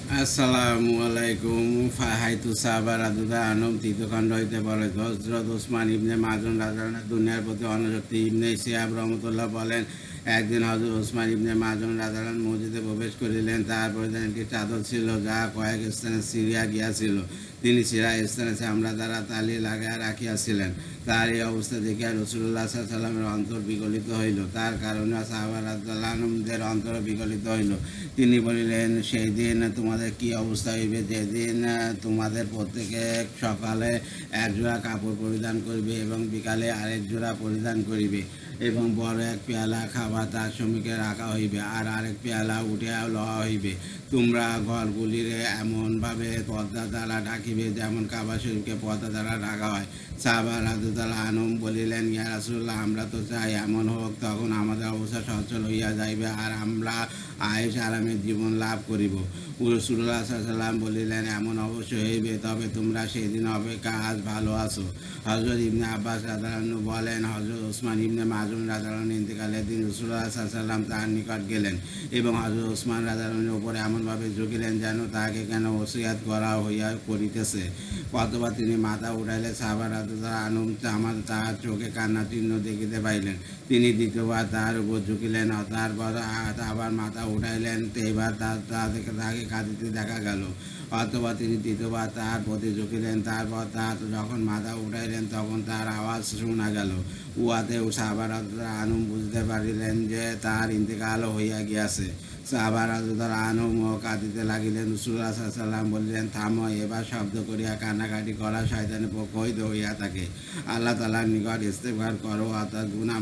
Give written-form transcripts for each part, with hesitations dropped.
আসসালামু আলাইকুম। ফাহাইতু সাহাবা রাদিয়াল্লাহু আনহুম তৃতীয় খণ্ড হইতে বর্ণিত হযরত ওসমান ইবনে মাজুন রাদিয়াল্লাহু আনহু দুনিয়ার প্রতি অনুরক্তি। ইবনে শিহাব রাহমাতুল্লাহ বলেন, একদিন হযরত ওসমান ইবনে মাজুন রাদিয়াল্লাহু আনহু মসজিদে প্রবেশ করিলেন। তার পরিধানে একটি চাদর ছিল, যা কয়েক স্থানে ছিঁড়িয়া গিয়াছিল। তিনি ছিঁড়া স্থানে চামড়া দ্বারা তালি লাগাইয়া রাখিয়াছিলেন। তার এই অবস্থা দেখিয়া রাসূলুল্লাহ সাল্লাল্লাহু আলাইহি ওয়াসাল্লামের অন্তর বিগলিত হইল। তার কারণে সাহাবা রাদিয়াল্লাহু আনহুদের অন্তর বিগলিত হইল। তিনি বলিলেন, সেই দিন তোমাদের কি অবস্থা হইবে, যেদিন তোমাদের প্রত্যেকে সকালে এক জোড়া কাপড় পরিধান করিবে এবং বিকালে আরেক জোড়া পরিধান করিবে, এবং বড় এক পেয়ালা খাবার তার সম্মুখে রাখা হইবে, আর আরেক পেয়ালা উঠিয়া লওয়া হইবে। তোমরা ঘরগুলির এমনভাবে পর্দা দ্বারা ঢাকিবে, যেমন কাবা শরীফকে পর্দা দ্বারা ঢাকা হয়। সাহাবা রাদিয়াল্লাহু আনহুম বলিলেন, ইয়া রাসূলুল্লাহ, আমরা তো চাই এমন হোক, তখন আমাদের অবস্থা সচ্ছল হইয়া যাইবে, আর আমরা আয়েশ আরামের জীবন লাভ করিব। রাসূলুল্লাহ সাল্লাল্লাহু আলাইহি ওয়াসাল্লাম বলিলেন, এমন অবশ্যই হইবে, তবে তোমরা সেদিন অপেক্ষা আজ ভালো আছো। হযরত ইবনে আব্বাস রাদিয়াল্লাহু আনহু বলেন, হযরত ওসমান ইবনে মাজুন রাদিয়াল্লাহু আনহু ইন্তেকালের দিন রাসূলুল্লাহ সাল্লাল্লাহু আলাইহি ওয়াসাল্লাম তার নিকট গেলেন এবং হযরত ওসমান রাদিয়াল্লাহু আনহুর উপরে এমনভাবে ঝুঁকিলেন যেন তাহাকে কেন ওসিয়াত করা হইয়া করিতেছে। অথবা তিনি মাথা উঠাইলে সাহাবা রাদিয়াল্লাহু আনহু তাহার চোখে কান্নার চিহ্ন দেখিতে পাইলেন। তিনি দ্বিতীয়বার তাহার উপর ঝুঁকিলেন, তারপর আবার মাথা উঠাইলেন, এবার তাহাকে কাঁদিতে দেখা গেল। অথবা তিনি তৃতীয়বার তাহার প্রতি ঝুঁকিলেন, তারপর যখন মাথা উঠাইলেন তখন তার আওয়াজ শোনা গেল। উহাতে সাহাবা রাদিয়াল্লাহু আনহু বুঝিতে পারিলেন যে তাহার ইন্তেকাল হইয়া গিয়াছে। সাহাবা রাদিয়াল্লাহু আনহু কাঁদিতে লাগিলেন। রাসূলুল্লাহ সাল্লাল্লাহু আলাইহি ওয়াসাল্লাম বলিলেন, থামো, এবার শব্দ করিয়া কান্নাকাটি করা শয়তানের পক্ষ হইতে হইয়া থাকে। আল্লাহ তাআলার নিকট ইস্তেগফার করো, অর্থাৎ গুনাহ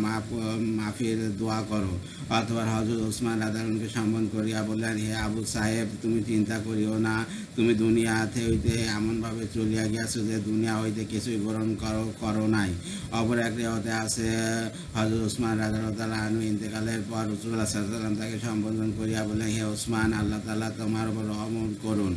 মাফির দোয়া করো। অথবা হযরত ওসমান রাদিয়াল্লাহু আনহুকে সম্বোধন করিয়া বললেন, হে আবু সাহেব, তুমি চিন্তা করিও না, তুমি দুনিয়াতে হইতে এমনভাবে চলিয়া গিয়াছো যে দুনিয়া হইতে কিছুই গ্রহণ করো নাই। অপর এক রিওয়ায়াতে আছে, হযরত ওসমান রাদিয়াল্লাহু আনহু ইন্তেকালের পর রাসূলুল্লাহ সাল্লাল্লাহু আলাইহি ওয়াসাল্লাম তাকে সম্বোধন করিয়া বললেন, হে ওসমান, আল্লাহ তাআলা তোমার উপর রহমত করুন।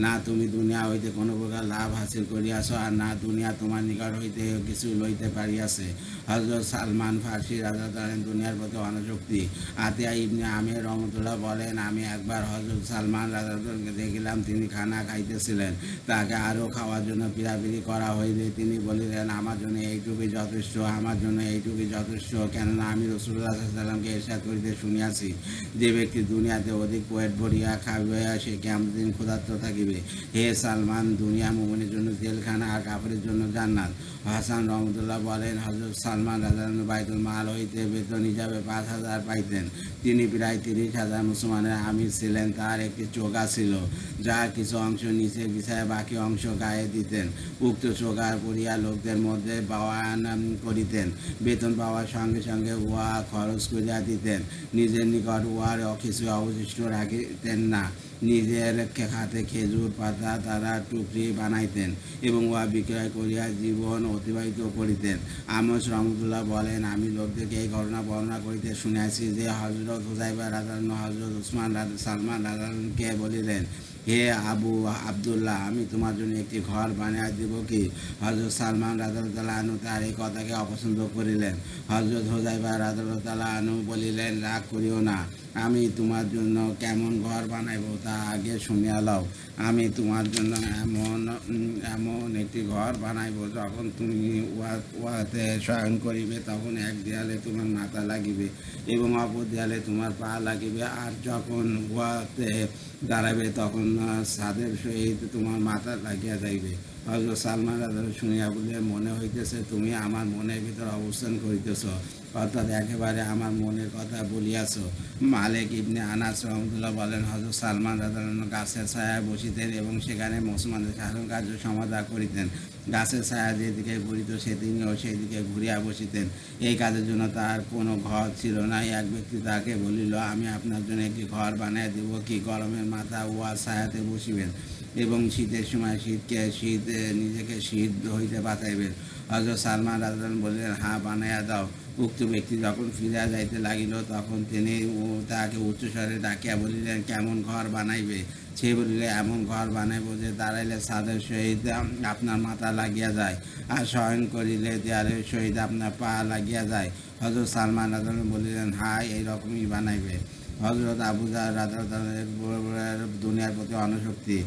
না তুমি দুনিয়া হইতে কোনো প্রকার লাভ হাসিল করিয়াছ, আর না দুনিয়া তোমার নিকট হইতে কিছু লইতে পারিয়াছে। হযরত সালমান ফার্সি রাদিয়াল্লাহু আনহু দুনিয়ার প্রতি অনাসক্তি। আতিয়া ইবনে আমির রাহমাতুল্লাহ বলেন, আমি একবার হযরত সালমান রাদিয়াল্লাহু আনহুকে দেখিলাম, তিনি খানা খাইতেছিলেন। তাকে আরও খাওয়ার জন্য পীড়াপিড়ি করা হইলে তিনি বলিলেন, আমার জন্য এইটুকুই যথেষ্ট, আমার জন্য এইটুকুই যথেষ্ট, কেননা আমি রাসূলুল্লাহ সাল্লাল্লাহু আলাইহি ওয়াসাল্লামকে ইরশাদ করিতে শুনিয়াছি, যে ব্যক্তি দুনিয়াতে অধিক পেট ভরিয়া খাইবে সে কিয়ামতের দিন ক্ষুধার্ত থাকিবে। হে সালমান, দুনিয়া মুমিনের জন্য জেলখানা আর কাফেরের জন্য জান্নাত। হাসান রহমতুল্লাহ বলেন, হযরত সালমান রাদিয়াল্লাহু আনহু বাইতুল মাল হইতে বেতন হিসাবে 5,000 পাইতেন। তিনি প্রায় 30,000 মুসলমানের আমির ছিলেন। তার একটি চোগা ছিল, যার কিছু অংশ নিচে বিছায় বাকি অংশ গায়ে দিতেন। উক্ত চোগা পরিয়া লোকদের মধ্যে বাওয়ান করিতেন। বেতন পাওয়ার সঙ্গে সঙ্গে উহা খরচ করিয়া দিতেন। নিজের নিকট উহার কিছু অবশিষ্ট রাখিতেন না। নিজের হাতে খেজুর পাতা তারা টুকরি বানাইতেন এবং উহা বিক্রয় করিয়া জীবন অতিবাহিত করিতেন। আমস রহমতুল্লাহ বলেন, আমি লোকদেরকে এই ঘটনা বর্ণনা করিতে শুনিয়াছি যে হযরত হুযায়ফা রাদিয়াল্লাহু আনহু হযরত সালমান রাদিয়াল্লাহু আনহুকে বলিলেন, হে আবু আব্দুল্লাহ, আমি তোমার জন্য একটি ঘর বানিয়ে দিব কি? হযরত সালমান রাদিয়াল্লাহু আনহু তার এই কথাকে অপছন্দ করিলেন। হযরত হুযায়ফা রাদিয়াল্লাহু আনহু বলিলেন, রাগ করিও না, আমি তোমার জন্য কেমন ঘর বানাইব তা আগে শুনিয়া লও। আমি তোমার জন্য এমন একটি ঘর বানাইব, যখন তুমি উহাতে শয়ন করিবে তখন এক দেয়ালে তোমার মাথা লাগিবে এবং অপর দেয়ালে তোমার পা লাগিবে, আর যখন উহাতে দাঁড়াবে তখন ছাদের সহিত তোমার মাথা লাগিয়া যাইবে। হযরত সালমান রাদিয়াল্লাহু শুনিয়া বলিলেন, মনে হইতেছে তুমি আমার মনের ভিতর অবস্থান করিতেছ, অর্থাৎ একেবারে আমার মনের কথা বলিয়াছ। মালিক ইবনে আনাস রহমতুল্লাহ বলেন, হযরত সালমান রাদিয়াল্লাহু আনহু গাছের ছায়ায় বসিতেন এবং সেখানে মুসলমানদের শাসন কার্য সমাধা করিতেন। গাছের ছায়া যেদিকে ঘুরিত তিনিও সেদিকে ঘুরিয়া বসিতেন। এই কাজের জন্য তার কোনো ঘর ছিল না। এক ব্যক্তি তাকে বলিল, আমি আপনার জন্য একটি ঘর বানিয়ে দিব কি? গরমের মাথা উহা ছায়াতে বসিবেন এবং শীতের সময় নিজেকে শীত হইতে বাঁচাইবেন। হযরত সালমান রাদিয়াল্লাহু আনহু বলিলেন, হ্যাঁ, বানাইয়া দাও। উক্ত ব্যক্তি যখন ফিরিয়া যাইতে লাগিল তখন তিনি তাহাকে উচ্চস্বরে ডাকিয়া বলিলেন, কেমন ঘর বানাইবে? সে বলিলে, এমন ঘর বানাইব যে দাঁড়াইলে ছাদের সহিত আপনার মাথা লাগিয়া যায়, আর শয়ন করিলে দেয়ালের সহিত আপনার পা লাগিয়া যায়। হযরত সালমান রাদিয়াল্লাহু আনহু বলিলেন, হ্যাঁ, এইরকমই বানাইবে। হযরত আবু যার রাদিয়াল্লাহু দুনিয়ার প্রতি অনাসক্তি।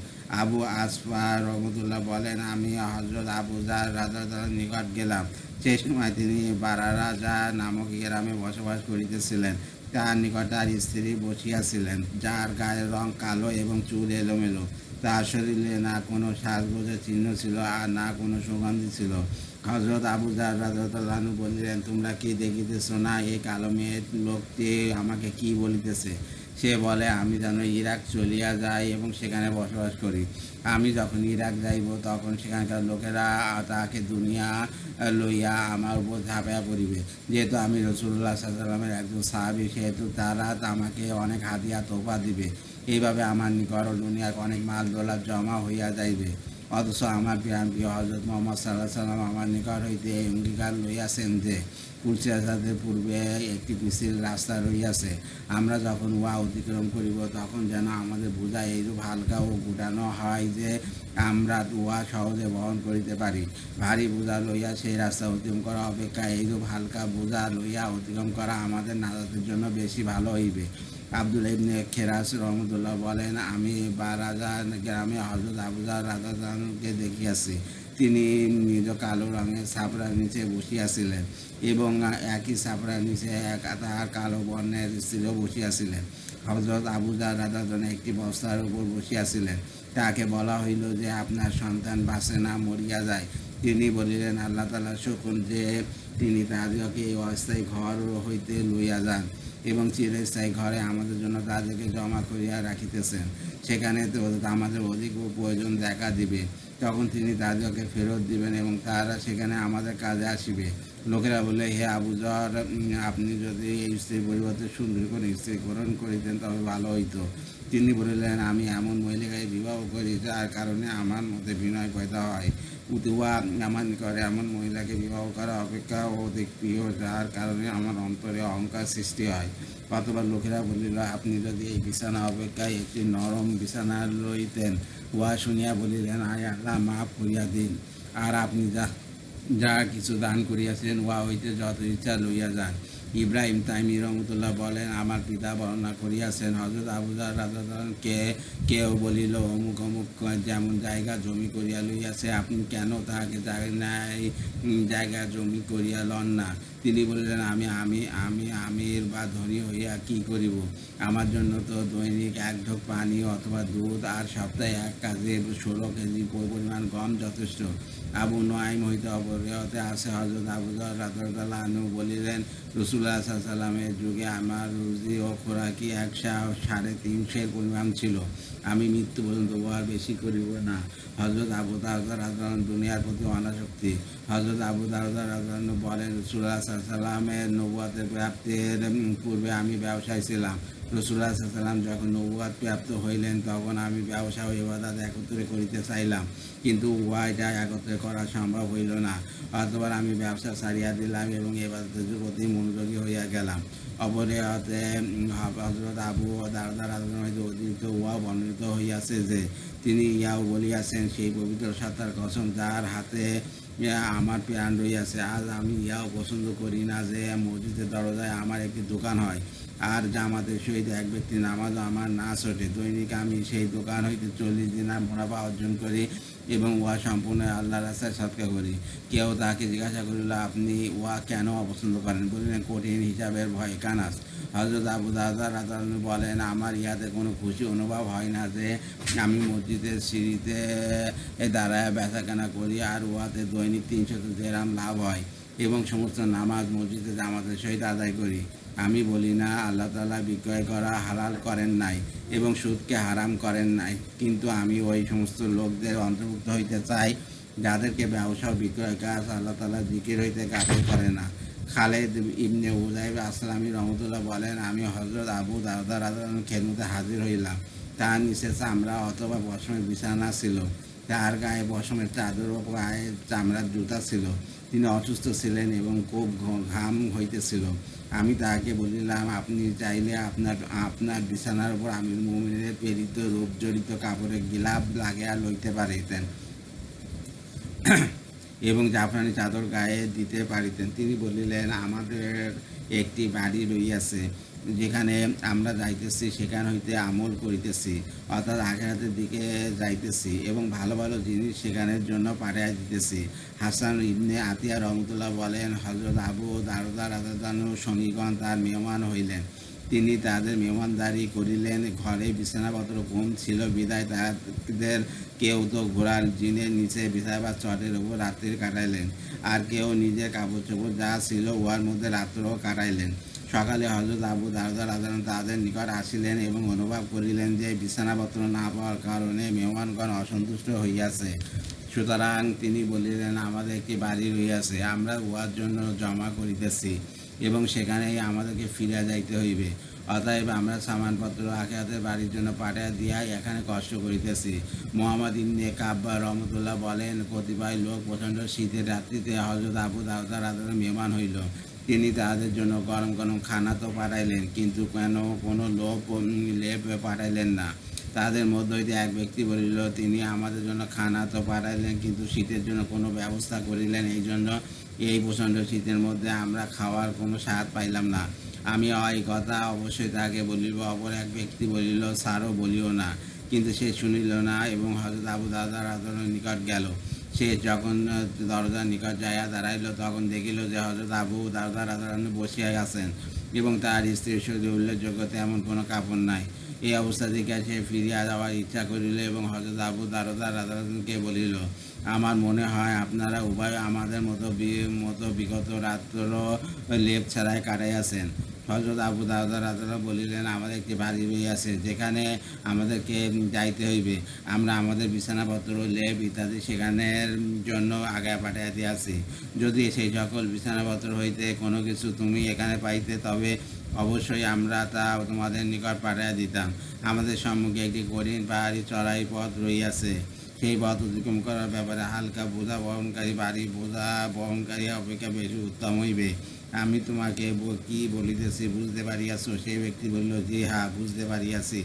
আবু আসফা রহমতুল্লাহ বলেন, আমি হযরত আবু যার রাদিয়াল্লাহু নিকট গেলাম। সেই সময় তিনি বারারাজা নামক গ্রামে বসবাস করিতেছিলেন। তার নিকট তার স্ত্রী বসিয়াছিলেন, যার গায়ের রং কালো এবং চুল এলোমেলো। তার শরীরে না কোনো সাজগোজের চিহ্ন ছিল আর না কোনো সুগন্ধি ছিল। হযরত আবু যার রাদিয়াল্লাহু আনহু বলিলেন, তোমরা কি দেখিতেছ না এই কালো মেয়ের লোকটি আমাকে কি বলিতেছে? সে বলে, আমি যেন ইরাক চলিয়া যাই এবং সেখানে বসবাস করি। আমি যখন ইরাক যাইব তখন সেখানকার লোকেরা তাহাকে দুনিয়া লইয়া আমার উপর ঝাঁপাইয়া পড়িবে। যেহেতু আমি রাসূলুল্লাহ সাল্লাল্লাহু আলাইহি ওয়াসাল্লামের একজন সাহাবী, সেহেতু তারা আমাকে অনেক হাদিয়া তোফা দিবে। এইভাবে আমার নিকট দুনিয়ার অনেক মাল দৌলত জমা হইয়া যাইবে। অথচ আমার প্রিয় হযরত মুহাম্মদ সাল্লাল্লাহু আলাইহি ওয়াসাল্লাম আমার নিকট হইতে এই অঙ্গীকার লইয়াছেন যে কুরসিয়াদের পূর্বে একটি পিছিল রাস্তা রহিয়াছে। আমরা যখন উহা অতিক্রম করিব তখন যেন আমাদের বোঝা এইরূপ হালকা ও গুটানো হয় যে আমরা উহা সহজে বহন করিতে পারি। ভারী বোঝা লইয়া সেই রাস্তা অতিক্রম করা অপেক্ষা এইরূপ হালকা বোঝা লইয়া অতিক্রম করা আমাদের নাজাতের জন্য বেশি ভালো হইবে। আব্দুল্লাহ ইবনে খেরাস রহমতুল্লাহ বলেন, আমি বারাজা গ্রামে হযরত আবু যার রাদিয়াল্লাহু আনহুকে দেখিয়াছি। তিনি নিজ কালো রঙের ছাপড়ার নিচে বসিয়াছিলেন এবং একই ছাপড়ার নিচে তাহার কালো বর্ণের স্ত্রীও বসিয়াছিলেন। হযরত আবু যার রাদিয়াল্লাহু আনহু একটি বস্তার উপর বসিয়াছিলেন। তাকে বলা হইল যে, আপনার সন্তান বাঁচে না মরিয়া যায়। তিনি বলিলেন, আল্লাহ তাআলার শুকর যে তিনি তাহাদিগকে এই অস্থায়ী ঘর হইতে লইয়া যান এবং চিরস্থায়ী ঘরে আমাদের জন্য তাদেরকে জমা করিয়া রাখিতেছেন। সেখানে তো আমাদের অধিক প্রয়োজন দেখা দিবে, তখন তিনি তাদেরকে ফেরত দিবেন এবং তারা সেখানে আমাদের কাজে আসিবে। লোকেরা বলে, হে আবু যর, আপনি যদি এই স্ত্রীর পরিবর্তে সুন্দর করে স্ত্রী গ্রহণ করিতেন তবে ভালো হইতো। তিনি বলিলেন, আমি এমন মহিলাকে বিবাহ করি যার কারণে আমার মধ্যে বিনয় পয়দা হয়। উহা আমার নিকটে এমন মহিলাকে বিবাহ করা অপেক্ষা অধিক প্রিয়, যার কারণে আমার অন্তরে অহংকার সৃষ্টি হয়। অথবা লোকেরা বলিল, আপনি যদি এই বিছানা অপেক্ষায় একটি নরম বিছানা লইতেন। উহা শুনিয়া বলিলেন, আয় আল্লাহ, মাফ করিয়া দিন, আর আপনি যা কিছু দান করিয়াছেন উহা হইতে যত ইচ্ছা লইয়া যান। ইব্রাহিম তাইমি রহমতুল্লাহ বলেন, আমার পিতা বর্ণনা করিয়াছেন, হযরত আবু যার রাদিয়াল্লাহু আনহু কেউ বলিল, অমুক অমুক যেমন জায়গা জমি করিয়া লইয়াছে, আপনি কেন তাহাকে জায়গা জমি করিয়া লন না? তিনি বলিলেন, আমি আমি আমি আমির বা ধনী হইয়া কি করিব? আমার জন্য তো দৈনিক 1 ঢোক পানি অথবা দুধ আর সপ্তাহে 1 কাজে 16 কেজি পরিমাণ গম যথেষ্ট। আবু নুআইম হইতে অপরিহতে আছে, হযরত আবু যার রাদিয়াল্লাহু আনহু বলিলেন, রাসূলুল্লাহ সাল্লাল্লাহু আলাইহি ওয়াসাল্লামের যুগে আমার রুজি ও খোরাকি 100-350 পরিমাণ ছিল। আমি মৃত্যু পর্যন্ত উহার বেশি করিব না। হযরত আবু দারদা রাদিয়াল্লাহু আনহু দুনিয়ার প্রতি অনাসক্তি। হযরত আবু দারদা রাদিয়াল্লাহু আনহু বলেন, রাসূলুল্লাহ সাল্লাল্লাহু আলাইহি ওয়াসাল্লামের নবুয়তের প্রাপ্তির পূর্বে আমি ব্যবসায় ছিলাম। রাসূলুল্লাহ সাল্লাল্লাহু আলাইহি ওয়াসাল্লাম যখন নবুয়ত প্রাপ্ত হইলেন তখন আমি ব্যবসা ও ইবাদত একত্রে করিতে চাইলাম, কিন্তু উভয়টা একত্রে করা সম্ভব হইল না। অতঃপর আমি ব্যবসা ছাড়িয়া দিলাম এবং ইবাদতের প্রতি মনোযোগী হইয়া গেলাম। অপরিহতে হযরত আবু দারদা রাদিয়াল্লাহু আনহু অতিরিক্ত উহা বর্ণিত হইয়াছে যে তিনি ইহাও বলিয়াছেন, সেই পবিত্র সত্তার কসম যার হাতে আমার প্রাণ রইয়াছে, আজ আমি ইহাও পছন্দ করি না যে মসজিদের দরজায় আমার একটি দোকান হয় আর জামাতের সহিত এক ব্যক্তি নামাজ আমার না ছোটে। দৈনিক আমি সেই দোকান হইতে 40 দিনার মুনাফা অর্জন করি এবং উহা সম্পূর্ণ আল্লাহর রাস্তায় সদকা করি। কেউ তাহাকে জিজ্ঞাসা করিল, আপনি উহা কেন অপছন্দ করেন? বলিলেন, কঠিন হিসাবের ভয়, কানাস। হযরত আবু দারদা রাদিয়াল্লাহু আনহু বলেন, আমার ইহাতে কোনো খুশি অনুভব হয় না যে আমি মসজিদের সিঁড়িতে দাঁড়ায় বেচাকেনা করি আর উহাতে দৈনিক 300 দিরহাম লাভ হয় এবং সমস্ত নামাজ মসজিদে জামাতের সহিত আদায় করি। আমি বলি না, আল্লাহ তাআলা বিক্রয় করা হালাল করেন নাই এবং সুদকে হারাম করেন নাই, কিন্তু আমি ওই সমস্ত লোকদের অন্তর্ভুক্ত হইতে চাই যাদেরকে ব্যবসা ও বিক্রয় কাজ আল্লাহ তাআলা জিকির হইতে গাফিল করে না। খালেদ ইবনে উযাইব আসলামী রহমতুল্লাহ বলেন, আমি হযরত আবু দারদা রাদিয়াল্লাহু আনহুর খেদমতে হাজির হইলাম। তার নিচে চামড়া অথবা পশমের বিছানা ছিল, তার গায়ে পশমের চাদর ও পায়ে চামড়ার জুতা ছিল। তিনি অসুস্থ ছিলেন এবং খুব ঘাম হইতেছিল। আমি তাহাকে বলিলাম, আপনি চাইলে আপনার বিছানার উপর আমিরুল মুমিনের প্রেরিত রূপ জড়িত কাপড়ের গিলাফ লাগিয়া লইতে পারিতেন এবং জাফরানি চাদর গায়ে দিতে পারিতেন। তিনি বলিলেন, আমাদের একটি বাড়ি রইয়াছে যেখানে আমরা যাইতেছি সেখান হইতে আমল করিতেছি, অর্থাৎ আখিরাতের দিকে যাইতেছি এবং ভালো ভালো জিনিস সেখানের জন্য পাঠিয়ে দিতেছি। হাসান ইবনে আতিয়া রহমতুল্লাহ বলেন, হজরত আবু দারদা রাদিয়াল্লাহু সঙ্গীগণ তার মেহমান হইলেন। তিনি তাদের মেহমানদারি করিলেন। ঘরে বিছানাপত্র কম ছিল বিধায় তাদের কেউ তো ঘোড়ার জিনের নিচে বিছানা বা চটের উপর রাত্রি কাটাইলেন, আর কেউ নিজের কাপড় চোপড় যা ছিল উহার মধ্যে রাত্রও কাটাইলেন। সকালে হজরত আবু দারদা রাদিয়াল্লাহু তাদের নিকট আসিলেন এবং অনুভব করিলেন যে বিছানাপত্র না পাওয়ার কারণে মেহমানগণ অসন্তুষ্ট হইয়াছে। সুতরাং তিনি বলিলেন, আমাদের একটি বাড়ি রইয়াছে, আমরা উহার জন্য জমা করিতেছি এবং সেখানেই আমাদেরকে ফিরিয়া যাইতে হইবে। অতএব আমরা সামানপত্র আখিরাতের বাড়ির জন্য পাঠিয়ে দিয়াই এখানে কষ্ট করিতেছি। মোহাম্মদ ইবনে কাব্বা রহমতুল্লাহ বলেন, কতিপয় লোক প্রচণ্ড শীতের রাত্রিতে হজরত আবু দারদা রাদিয়াল্লাহু মেহমান হইল। তিনি তাদের জন্য গরম গরম খানা তো পাঠাইলেন, কিন্তু কোনো লেপ পাঠাইলেন না। তাদের মধ্য হইতে এক ব্যক্তি বলিল, তিনি আমাদের জন্য খানা তো পাঠাইলেন, কিন্তু শীতের জন্য কোনো ব্যবস্থা করিলেন, এই জন্য এই প্রচণ্ড শীতের মধ্যে আমরা খাওয়ার কোনো স্বাদ পাইলাম না। আমি এই কথা অবশ্যই তাকে বলিব। অপর এক ব্যক্তি বলিল, স্যারও বলিও না। কিন্তু সে শুনিল না এবং হযরত আবু দারদা রাদিয়াল্লাহু নিকট গেল। সে যখন দরজার নিকট যাইয়া দাঁড়াইল, তখন দেখিল যে হযরত আবু দারদা রাদিয়াল্লাহু বসিয়া আছেন এবং তার স্ত্রীর শরীরে উল্লেখযোগ্য তেমন কোনো কাপড় নাই। এই অবস্থা থেকে সে ফিরিয়া যাওয়ার ইচ্ছা করিল এবং হযরত আবু দারদা রাদিয়াল্লাহুকে বলিল, আমার মনে হয় আপনারা উভয় আমাদের মতো বিগত রাত্র লেপ ছাড়াই কাটাইয়াছেন। হযরত আবু দারদা রাদিয়াল্লাহু বলিলেন, আমাদের একটি বাড়ি রইয়াছে, যেখানে আমাদেরকে যাইতে হইবে। আমরা আমাদের বিছানাপত্র, লেপ ইত্যাদি সেখানের জন্য আগায় পাঠাইয়া দিয়াছি। যদি সেই সকল বিছানাপত্র হইতে কোনো কিছু তুমি এখানে পাইতে, তবে অবশ্যই আমরা তা তোমাদের নিকট পাঠাইয়া দিতাম। আমাদের সম্মুখে একটি কঠিন পাহাড়ি চড়াই পথ রইয়াছে। সেই পথ অতিক্রম করার ব্যাপারে হালকা বোঝা বহনকারী বাড়ি বোঝা বহনকারী অপেক্ষা বেশি উত্তম হইবে। আমি তোমাকে কি বলিতেছি বুঝতে পারিয়াছ? সেই ব্যক্তি বলিল, জি হ্যাঁ, বুঝতে পারিয়াছি।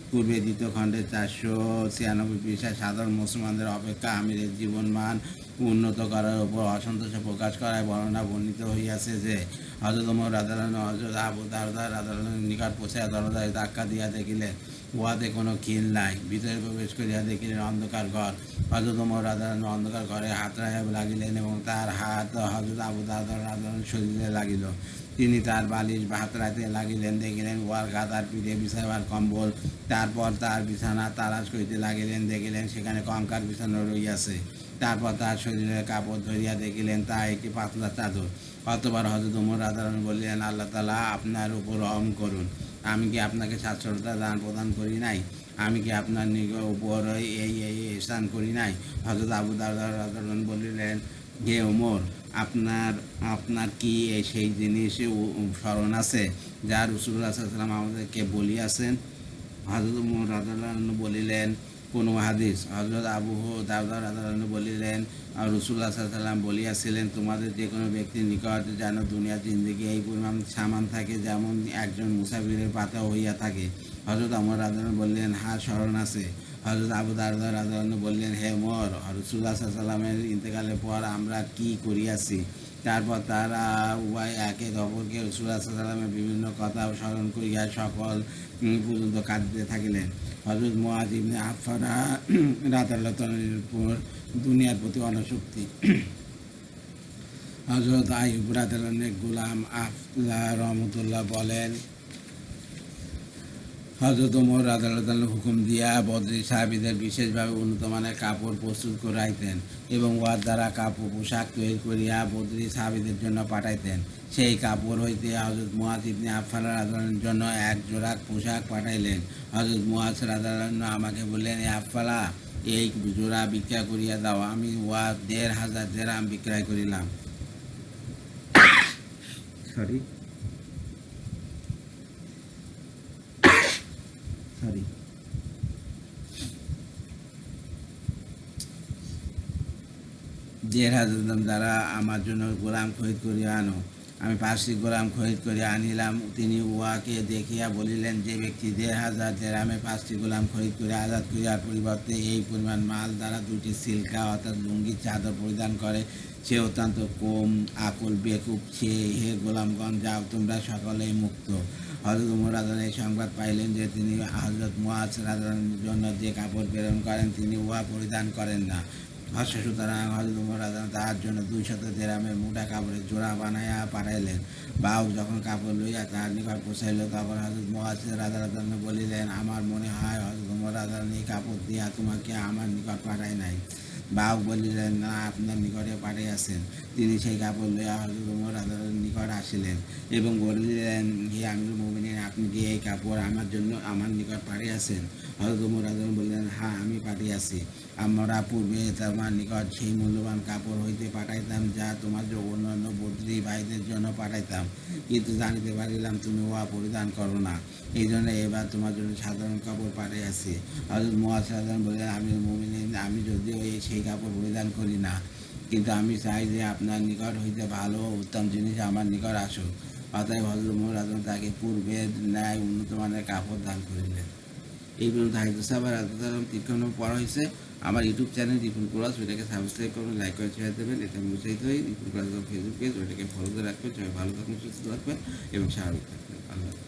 পূর্বে দ্বিতীয় খণ্ডে 496 পৃষ্ঠায় সাধারণ মুসলমানদের অপেক্ষা আমিরের জীবনমান উন্নত করার উপর অসন্তোষ প্রকাশ করায় বর্ণনা বর্ণিত হইয়াছে যে হযরত ওমর রাদিয়াল্লাহু হযরত আবু দারদা রাদিয়াল্লাহু নিকট পৌঁছিয়া দরজায় ধাক্কা দিয়া দেখিলেন উহাতে কোনো খিল নাই। ভিতরে প্রবেশ করিয়া দেখিলেন অন্ধকার ঘর। হযরত ওমর রাদিয়াল্লাহু অন্ধকার ঘরে হাত রাখিয়া লাগিলেন এবং তার হাত হযরত আবু দারদা রাদিয়াল্লাহু শরীরে লাগিল। তিনি তার বালিশ হাত রাখতে লাগিলেন, দেখিলেন উহার গাদার পিঠে বিছাইবার কম্বল। তারপর তার বিছানা তালাশ করিতে লাগিলেন, দেখিলেন সেখানে কঙ্কাল বিছানো রইয়াছে। তারপর তার শরীরের কাপড় ধরিয়া দেখিলেন তা একটি পাতলা চাদর। অতঃপর হযরত ওমর রাদিয়াল্লাহু বললেন, আল্লাহ তাআলা আপনার উপর রহম করুন। আমি কি আপনাকে স্বাচ্ছন্দ্যতা দান প্রদান করি নাই? আমি কি আপনার উপর এই ইহসান করি নাই? হযরত আবু দারদা রাদিয়াল্লাহু বলিলেন, হে ওমর, আপনার কি সেই জিনিস স্মরণ আছে যা রাসূলুল্লাহ সাল্লাল্লাহু আলাইহি ওয়াসাল্লাম আমাদেরকে বলিয়াছেন? হযরত ওমর রাদিয়াল্লাহু বলিলেন, কোন হাদিস? হযরত আবু দারদা রাদিয়াল্লাহু বলিলেন, রাসূলুল্লাহ সাল্লাল্লাহু আলাইহি ওয়াসাল্লাম বলিয়াছিলেন, তোমাদের যে কোনো ব্যক্তির নিকট যেন দুনিয়ার জিন্দেগি এই পরিমাণ সামান থাকে যেমন একজন মুসাফিরের পাতা হইয়া থাকে। হযরত ওমর রাদিয়াল্লাহু বললেন, হ্যাঁ, স্মরণ আছে। হযরত আবু দারদা রাদিয়াল্লাহু বললেন, হে ওমর, রাসূলুল্লাহ সাল্লাল্লাহু আলাইহি ওয়াসাল্লামের ইন্তেকালের পর আমরা কি করিয়াছি? তারপর তারা উভয় একে অপরকে রাসূলুল্লাহ সাল্লাল্লাহু আলাইহি ওয়াসাল্লামের বিভিন্ন কথা স্মরণ করিয়া সকল পর্যন্ত কাঁদিতে থাকিলেন। হযরত মুআয ইবনে আফফান রাদিয়াল্লাহু তাআলার উপর দুনিয়ার প্রতি অনাসক্তি। হযরত আইয়ুব রাদিয়াল্লাহু গোলাম আফলা রহমতুল্লাহ বলেন, হযরত ওমর রাদিয়াল্লাহু হুকুম দিয়া বদরী সাহাবীদের বিশেষভাবে উন্নত মানের কাপড় প্রস্তুত করাইতেন এবং উহার দ্বারা কাপড় পোশাক তৈরি করিয়া বদরী সাহাবীদের জন্য পাঠাইতেন। সেই কাপড় হইতে হযরত মুআয ইবনে আফফান রাদিয়াল্লাহুর জন্য এক জোড়া পোশাক পাঠাইলেন। হযরত মুআয রাদিয়াল্লাহু আমাকে বললেন, এ আফফালা, এই জোড়া বিক্রয় করিয়া দাও। আমি উহা ১,৫০০ দিরহাম বিক্রয় করিলাম। সরি ১,৫০০ দাম দ্বারা আমার জন্য গোলাম খরিদ করিয়া আনো। আমি ৫টি গোলাম খরিদ করিয়া আনিলাম। তিনি উহাকে দেখিয়া বলিলেন, যে ব্যক্তি ১,৫০০ দিরহামে ৫টি গোলাম খরিদ করিয়া আজাদ করিয়ার পরিবর্তে এই পরিমাণ মাল দ্বারা ২টি সিল্কা অর্থাৎ লুঙ্গি চাদর পরিধান করে, সে অত্যন্ত কম আকল বেকুব। হে গোলামগণ, যাও, তোমরা সকলেই মুক্ত। হযরত ওমর রাদিয়াল্লাহু এই সংবাদ পাইলেন যে তিনি হযরত মুআজ রাদিয়াল্লাহুর জন্য যে কাপড় প্রেরণ করেন তিনি উহা পরিধান করেন না। সুতরাং হযরত ওমর রাদিয়াল্লাহু তাহার জন্য 200 দিরহামের মোটা কাপড়ের জোড়া বানাইয়া পাঠাইলেন। বাহক যখন কাপড় লইয়া তাহার নিকট পৌঁছাইল তখন হযরত মুআজ রাদিয়াল্লাহু বলিলেন, আমার মনে হয় হযরত ওমর রাদিয়াল্লাহু এই কাপড় দিয়া তোমাকে আমার নিকট পাঠায় নাই। বাহক বলিলেন, না, আপনার নিকটে পাঠাইয়াছেন। তিনি সেই কাপড় লইয়া হযরত ওমর রাদিয়াল্লাহুর নিকট আসিলেন এবং বলিলেন, হে আমিরুল মুমিনিন, আপনি কি এই কাপড় আমার জন্য আমার নিকট পাঠিয়েছেন? হযরত ওমর রাদিয়াল্লাহু বললেন, হ্যাঁ, আমি পাঠিয়েছি। আমরা পূর্বে তোমার নিকট সেই মূল্যবান কাপড় হইতে পাঠাইতাম যা তোমার অন্যান্য বদ্রী ভাইদের জন্য পাঠাইতাম, কিন্তু জানিতে পারিলাম তুমি উহা পরিধান করো না। এই জন্য এবার তোমার জন্য সাধারণ কাপড় পাঠিয়েছি। হযরত মুআজ রাদিয়াল্লাহু বললেন, আমিরুল মুমিনিন, আমি যদিও সেই কাপড় পরিধান করি না, কিন্তু আমি চাই যে আপনার নিকট হইতে ভালো ও উত্তম জিনিস আমার নিকট আসুক। অতএব হযরত ওমর রাদিয়াল্লাহু তাকে পূর্বের ন্যায় উন্নত মানের কাপড় দান করিলেন। এই পর্যন্ত হাদিস সাহাবা রাদিয়াল্লাহু 3 নম্বর পড়া হয়েছে। আমার ইউটিউব চ্যানেল রিপুন ক্লাস, ওইটাকে সাবস্ক্রাইব করবেন, লাইক করে শেয়ার দেবেন। এটা আমি উৎসাহিত হই। রিপুন ক্লাস ফেসবুক পেজ, ওইটাকে ফলো করে রাখবেন। সবাই ভালো থাকবেন, সুস্থ থাকবেন এবং স্বাভাবিক থাকবেন। আল্লাহ।